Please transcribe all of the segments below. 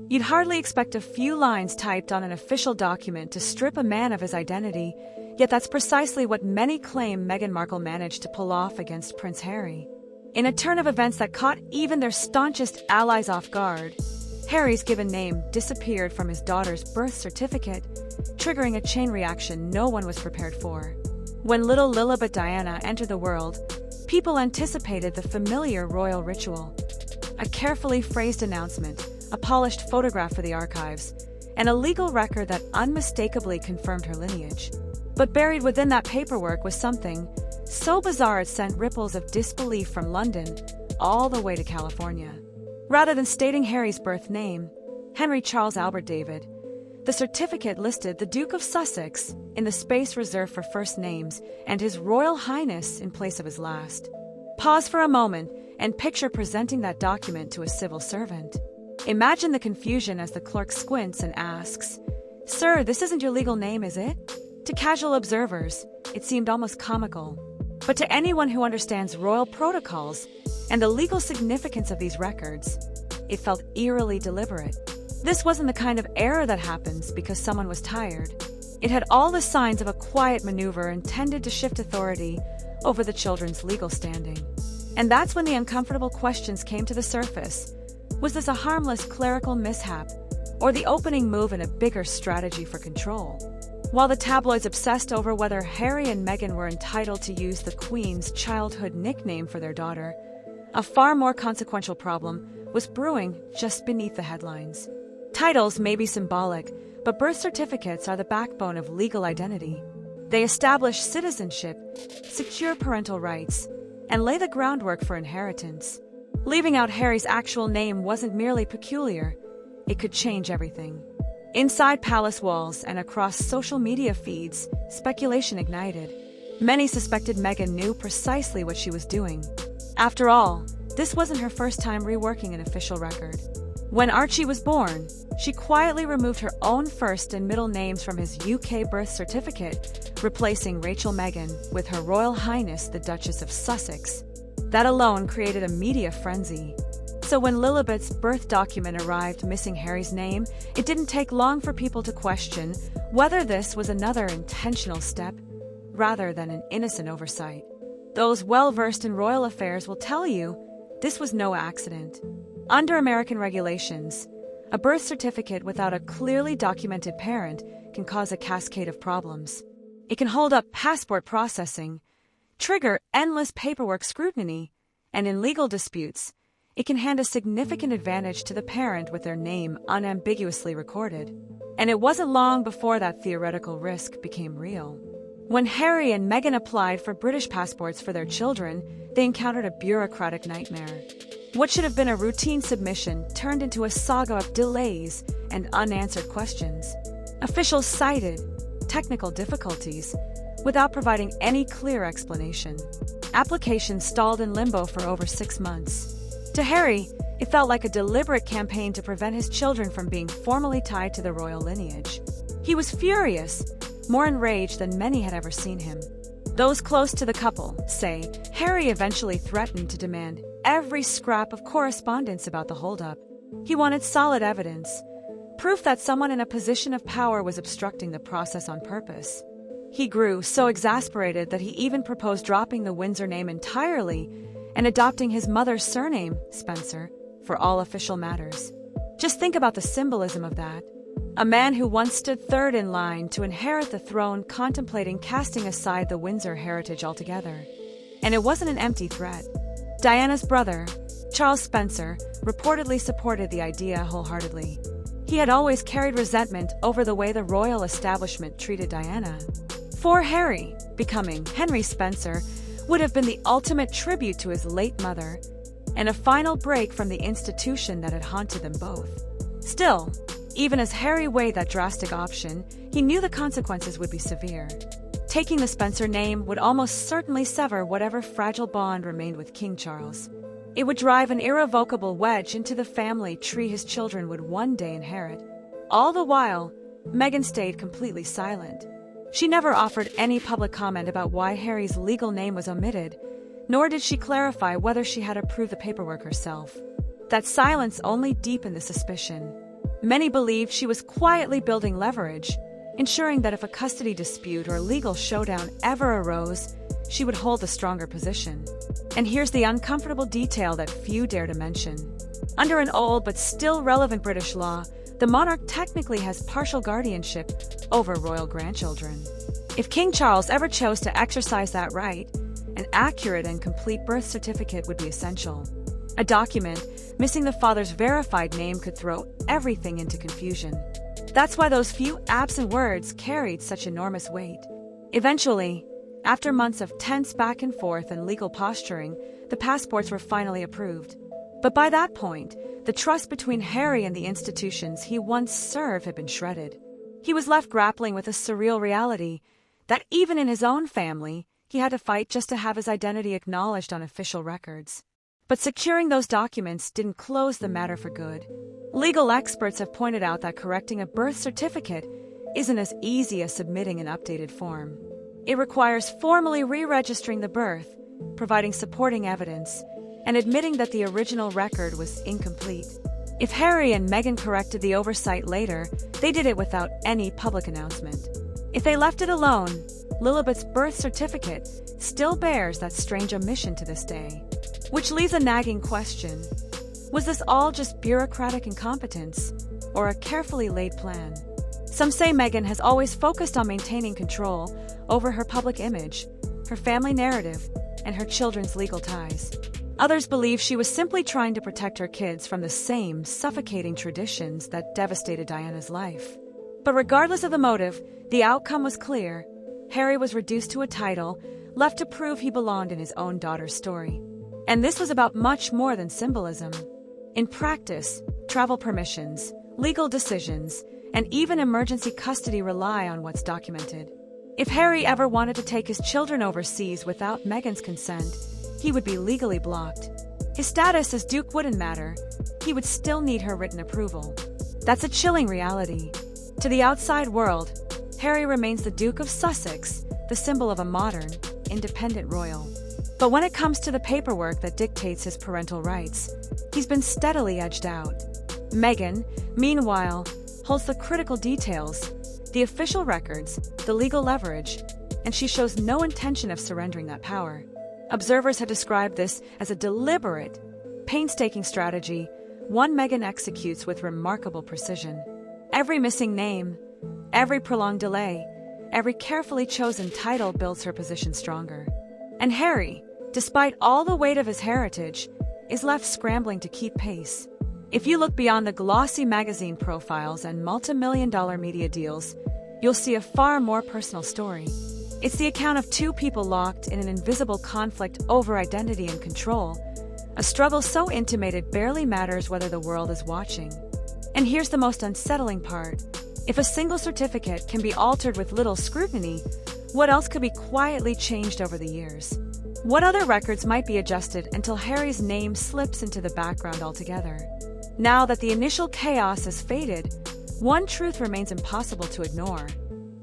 You'd hardly expect a few lines typed on an official document to strip a man of his identity, yet that's precisely what many claim Meghan Markle managed to pull off against Prince Harry. In a turn of events that caught even their staunchest allies off guard, Harry's given name disappeared from his daughter's birth certificate, triggering a chain reaction no one was prepared for. When little Lilibet Diana entered the world, people anticipated the familiar royal ritual. A carefully phrased announcement, a polished photograph for the archives, and a legal record that unmistakably confirmed her lineage. But buried within that paperwork was something so bizarre it sent ripples of disbelief from London all the way to California. Rather than stating Harry's birth name, Henry Charles Albert David, the certificate listed the Duke of Sussex in the space reserved for first names and His Royal Highness in place of his last. Pause for a moment and picture presenting that document to a civil servant. Imagine the confusion as the clerk squints and asks, "Sir, this isn't your legal name, is it?" To casual observers, it seemed almost comical. But to anyone who understands royal protocols and the legal significance of these records, it felt eerily deliberate. This wasn't the kind of error that happens because someone was tired. It had all the signs of a quiet maneuver intended to shift authority over the children's legal standing. And that's when the uncomfortable questions came to the surface. Was this a harmless clerical mishap, or the opening move in a bigger strategy for control? While the tabloids obsessed over whether Harry and Meghan were entitled to use the Queen's childhood nickname for their daughter, a far more consequential problem was brewing just beneath the headlines. Titles may be symbolic, but birth certificates are the backbone of legal identity. They establish citizenship, secure parental rights, and lay the groundwork for inheritance. Leaving out Harry's actual name wasn't merely peculiar, it could change everything. Inside palace walls and across social media feeds, speculation ignited. Many suspected Meghan knew precisely what she was doing. After all, this wasn't her first time reworking an official record. When Archie was born, she quietly removed her own first and middle names from his UK birth certificate, replacing Rachel Meghan with Her Royal Highness the Duchess of Sussex. That alone created a media frenzy. So when Lilibet's birth document arrived missing Harry's name, it didn't take long for people to question whether this was another intentional step, rather than an innocent oversight. Those well-versed in royal affairs will tell you this was no accident. Under American regulations, a birth certificate without a clearly documented parent can cause a cascade of problems. It can hold up passport processing, trigger endless paperwork scrutiny, and in legal disputes, it can hand a significant advantage to the parent with their name unambiguously recorded. And it wasn't long before that theoretical risk became real. When Harry and Meghan applied for British passports for their children, they encountered a bureaucratic nightmare. What should have been a routine submission turned into a saga of delays and unanswered questions. Officials cited technical difficulties without providing any clear explanation. Applications stalled in limbo for over 6 months. To Harry, it felt like a deliberate campaign to prevent his children from being formally tied to the royal lineage. He was furious, more enraged than many had ever seen him. Those close to the couple say Harry eventually threatened to demand every scrap of correspondence about the holdup. He wanted solid evidence, proof that someone in a position of power was obstructing the process on purpose. He grew so exasperated that he even proposed dropping the Windsor name entirely and adopting his mother's surname, Spencer, for all official matters. Just think about the symbolism of that. A man who once stood third in line to inherit the throne contemplating casting aside the Windsor heritage altogether. And it wasn't an empty threat. Diana's brother, Charles Spencer, reportedly supported the idea wholeheartedly. He had always carried resentment over the way the royal establishment treated Diana. For Harry, becoming Henry Spencer would have been the ultimate tribute to his late mother, and a final break from the institution that had haunted them both. Still, even as Harry weighed that drastic option, he knew the consequences would be severe. Taking the Spencer name would almost certainly sever whatever fragile bond remained with King Charles. It would drive an irrevocable wedge into the family tree his children would one day inherit. All the while, Meghan stayed completely silent. She never offered any public comment about why Harry's legal name was omitted, nor did she clarify whether she had approved the paperwork herself. That silence only deepened the suspicion. Many believed she was quietly building leverage, ensuring that if a custody dispute or legal showdown ever arose, she would hold a stronger position. And here's the uncomfortable detail that few dare to mention. Under an old but still relevant British law, the monarch technically has partial guardianship over royal grandchildren. If King Charles ever chose to exercise that right, an accurate and complete birth certificate would be essential. A document missing the father's verified name could throw everything into confusion. That's why those few absent words carried such enormous weight. Eventually, after months of tense back and forth and legal posturing, the passports were finally approved. But by that point, the trust between Harry and the institutions he once served had been shredded. He was left grappling with a surreal reality that even in his own family, he had to fight just to have his identity acknowledged on official records. But securing those documents didn't close the matter for good. Legal experts have pointed out that correcting a birth certificate isn't as easy as submitting an updated form. It requires formally re-registering the birth, providing supporting evidence, and admitting that the original record was incomplete. If Harry and Meghan corrected the oversight later, they did it without any public announcement. If they left it alone, Lilibet's birth certificate still bears that strange omission to this day. Which leaves a nagging question. Was this all just bureaucratic incompetence, or a carefully laid plan? Some say Meghan has always focused on maintaining control over her public image, her family narrative, and her children's legal ties. Others believe she was simply trying to protect her kids from the same suffocating traditions that devastated Diana's life. But regardless of the motive, the outcome was clear. Harry was reduced to a title, left to prove he belonged in his own daughter's story. And this was about much more than symbolism. In practice, travel permissions, legal decisions, and even emergency custody rely on what's documented. If Harry ever wanted to take his children overseas without Meghan's consent, he would be legally blocked. His status as Duke wouldn't matter. He would still need her written approval. That's a chilling reality. To the outside world, Harry remains the Duke of Sussex, the symbol of a modern, independent royal. But when it comes to the paperwork that dictates his parental rights, he's been steadily edged out. Meghan, meanwhile, holds the critical details, the official records, the legal leverage, and she shows no intention of surrendering that power. Observers have described this as a deliberate, painstaking strategy, one Meghan executes with remarkable precision. Every missing name, every prolonged delay, every carefully chosen title builds her position stronger. And Harry, despite all the weight of his heritage, is left scrambling to keep pace. If you look beyond the glossy magazine profiles and multi-million-dollar media deals, you'll see a far more personal story. It's the account of two people locked in an invisible conflict over identity and control, a struggle so intimate it barely matters whether the world is watching. And here's the most unsettling part. If a single certificate can be altered with little scrutiny, what else could be quietly changed over the years? What other records might be adjusted until Harry's name slips into the background altogether? Now that the initial chaos has faded, one truth remains impossible to ignore.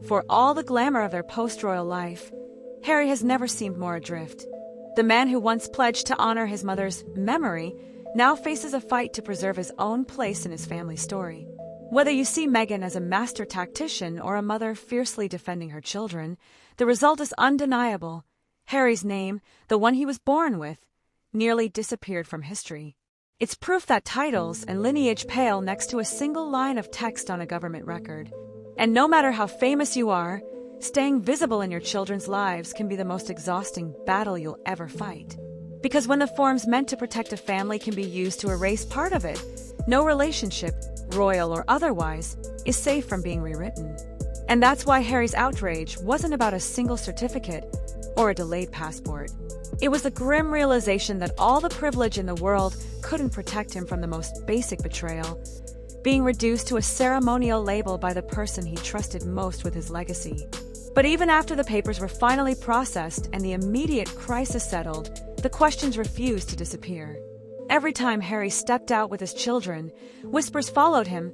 For all the glamour of their post-royal life, Harry has never seemed more adrift. The man who once pledged to honor his mother's memory now faces a fight to preserve his own place in his family story. Whether you see Meghan as a master tactician or a mother fiercely defending her children, the result is undeniable. Harry's name, the one he was born with, nearly disappeared from history. It's proof that titles and lineage pale next to a single line of text on a government record. And no matter how famous you are, staying visible in your children's lives can be the most exhausting battle you'll ever fight. Because when the forms meant to protect a family can be used to erase part of it, no relationship, royal or otherwise, is safe from being rewritten. And that's why Harry's outrage wasn't about a single certificate or a delayed passport. It was the grim realization that all the privilege in the world couldn't protect him from the most basic betrayal, being reduced to a ceremonial label by the person he trusted most with his legacy. But even after the papers were finally processed and the immediate crisis settled, the questions refused to disappear. Every time Harry stepped out with his children, whispers followed him,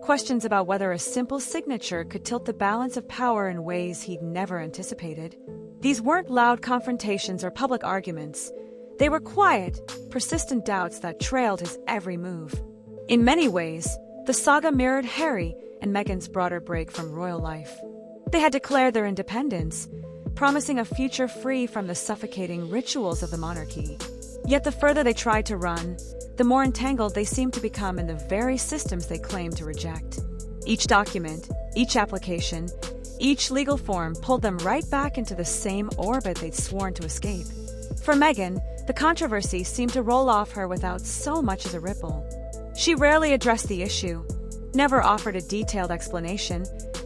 questions about whether a simple signature could tilt the balance of power in ways he'd never anticipated. These weren't loud confrontations or public arguments. They were quiet, persistent doubts that trailed his every move. In many ways, The saga mirrored Harry and Meghan's broader break from royal life. They had declared their independence, promising a future free from the suffocating rituals of the monarchy. Yet the further they tried to run, the more entangled they seemed to become in the very systems they claimed to reject. Each document, each application, each legal form pulled them right back into the same orbit they'd sworn to escape. For Meghan, the controversy seemed to roll off her without so much as a ripple. She rarely addressed the issue, never offered a detailed explanation,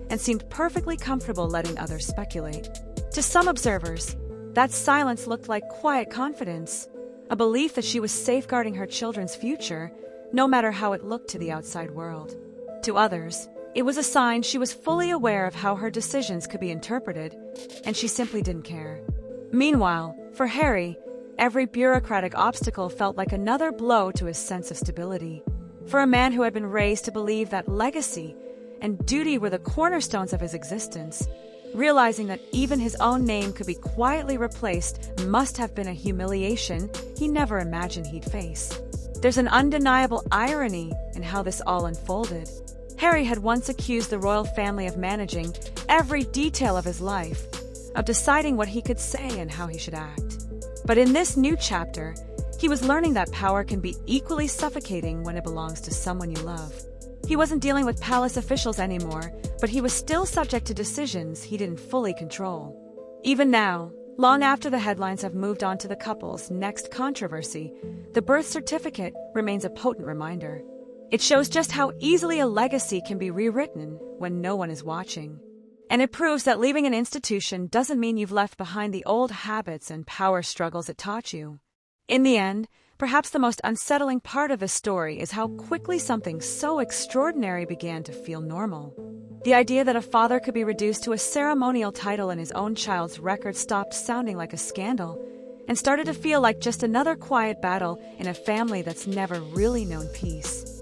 and seemed perfectly comfortable letting others speculate. To some observers, that silence looked like quiet confidence, a belief that she was safeguarding her children's future, no matter how it looked to the outside world. To others, it was a sign she was fully aware of how her decisions could be interpreted, and she simply didn't care. Meanwhile, for Harry, every bureaucratic obstacle felt like another blow to his sense of stability. For a man who had been raised to believe that legacy and duty were the cornerstones of his existence, realizing that even his own name could be quietly replaced must have been a humiliation he never imagined he'd face. There's an undeniable irony in how this all unfolded. Harry had once accused the royal family of managing every detail of his life, of deciding what he could say and how he should act. But in this new chapter, he was learning that power can be equally suffocating when it belongs to someone you love. He wasn't dealing with palace officials anymore, but he was still subject to decisions he didn't fully control. Even now, long after the headlines have moved on to the couple's next controversy, the birth certificate remains a potent reminder. It shows just how easily a legacy can be rewritten when no one is watching. And it proves that leaving an institution doesn't mean you've left behind the old habits and power struggles it taught you. In the end, perhaps the most unsettling part of this story is how quickly something so extraordinary began to feel normal. The idea that a father could be reduced to a ceremonial title in his own child's record stopped sounding like a scandal and started to feel like just another quiet battle in a family that's never really known peace.